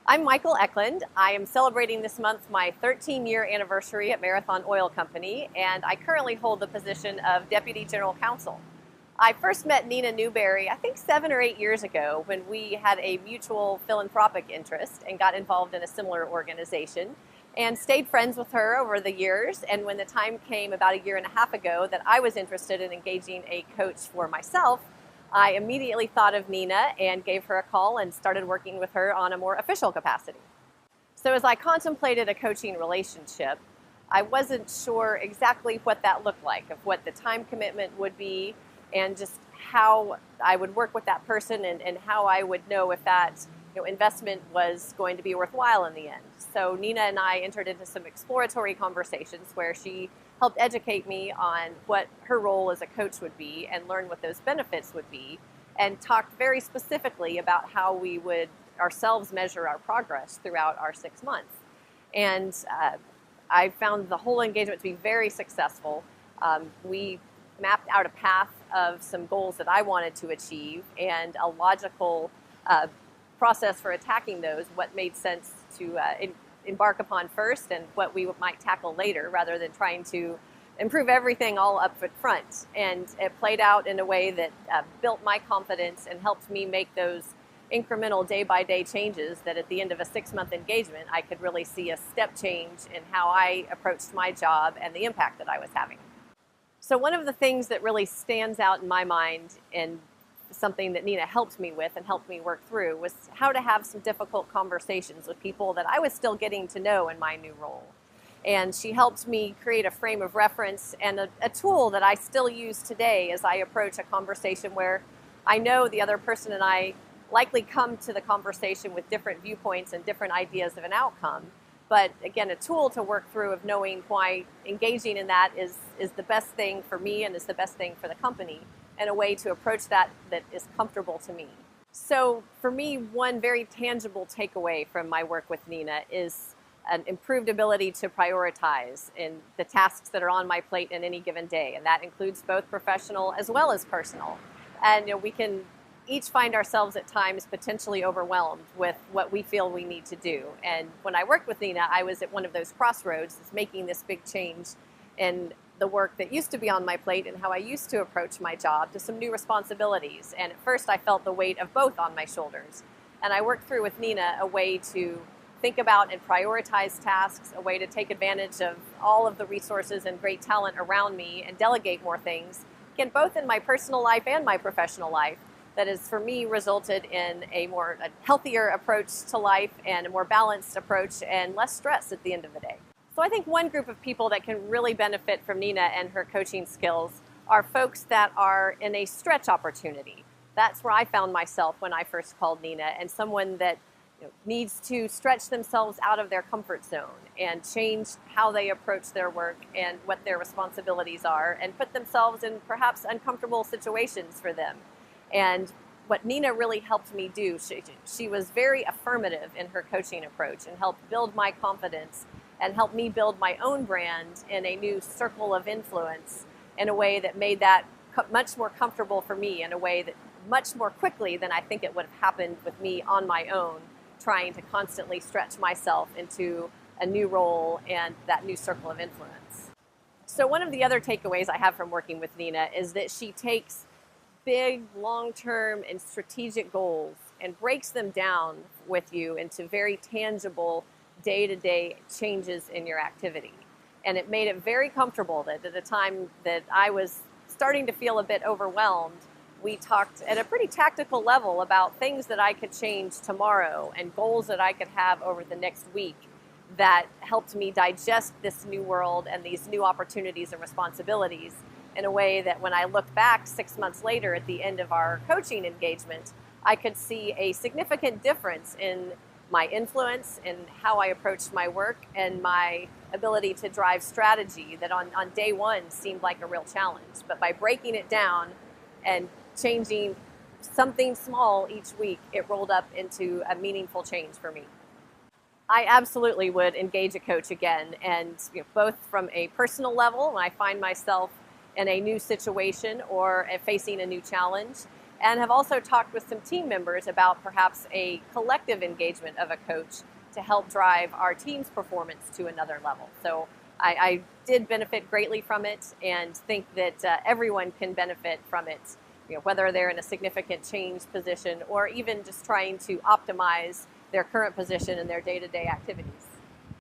I'm Michael Ecklund. I am celebrating this month my 13-year anniversary at Marathon Oil Company, and I currently hold the position of Deputy General Counsel. I first met Nina Newberry, I think 7 or 8 years ago, when we had a mutual philanthropic interest and got involved in a similar organization, and stayed friends with her over the years. And when the time came about a year and a half ago that I was interested in engaging a coach for myself, I immediately thought of Nina and gave her a call and started working with her on a more official capacity. So as I contemplated a coaching relationship, I wasn't sure exactly what that looked like, of what the time commitment would be, and just how I would work with that person, and how I would know if that investment was going to be worthwhile in the end. So Nina and I entered into some exploratory conversations where she helped educate me on what her role as a coach would be and learn what those benefits would be, and talked very specifically about how we would ourselves measure our progress throughout our 6 months. And I found the whole engagement to be very successful. We mapped out a path of some goals that I wanted to achieve and a logical process for attacking those, what made sense to embark upon first and what we might tackle later, rather than trying to improve everything all up front. And it played out in a way that built my confidence and helped me make those incremental day-by-day changes that at the end of a 6-month engagement, I could really see a step change in how I approached my job and the impact that I was having. So one of the things that really stands out in my mind, and something that Nina helped me with and helped me work through, was how to have some difficult conversations with people that I was still getting to know in my new role. And she helped me create a frame of reference and a tool that I still use today as I approach a conversation where I know the other person and I likely come to the conversation with different viewpoints and different ideas of an outcome. But again, a tool to work through of knowing why engaging in that is the best thing for me and is the best thing for the company, and a way to approach that is comfortable to me. So for me, one very tangible takeaway from my work with Nina is an improved ability to prioritize in the tasks that are on my plate in any given day. And that includes both professional as well as personal. And we can each find ourselves at times potentially overwhelmed with what we feel we need to do. And when I worked with Nina, I was at one of those crossroads, making this big change in the work that used to be on my plate and how I used to approach my job to some new responsibilities. And at first I felt the weight of both on my shoulders. And I worked through with Nina a way to think about and prioritize tasks, a way to take advantage of all of the resources and great talent around me and delegate more things, again, both in my personal life and my professional life, that has for me resulted in a healthier approach to life and a more balanced approach and less stress at the end of the day. So I think one group of people that can really benefit from Nina and her coaching skills are folks that are in a stretch opportunity. That's where I found myself when I first called Nina, and someone that needs to stretch themselves out of their comfort zone and change how they approach their work and what their responsibilities are, and put themselves in perhaps uncomfortable situations for them. And what Nina really helped me do, she was very affirmative in her coaching approach and helped build my confidence and helped me build my own brand in a new circle of influence in a way that made that much more comfortable for me, in a way that much more quickly than I think it would have happened with me on my own, trying to constantly stretch myself into a new role and that new circle of influence. So one of the other takeaways I have from working with Nina is that she takes big, long-term and strategic goals and breaks them down with you into very tangible day-to-day changes in your activity. And it made it very comfortable that at a time that I was starting to feel a bit overwhelmed, we talked at a pretty tactical level about things that I could change tomorrow and goals that I could have over the next week that helped me digest this new world and these new opportunities and responsibilities in a way that when I look back 6 months later at the end of our coaching engagement, I could see a significant difference in my influence, in how I approached my work, and my ability to drive strategy that on day one seemed like a real challenge. But by breaking it down and changing something small each week, it rolled up into a meaningful change for me. I absolutely would engage a coach again, and both from a personal level when I find myself in a new situation or facing a new challenge, and have also talked with some team members about perhaps a collective engagement of a coach to help drive our team's performance to another level. So I did benefit greatly from it, and think that everyone can benefit from it, whether they're in a significant change position or even just trying to optimize their current position in their day-to-day activities.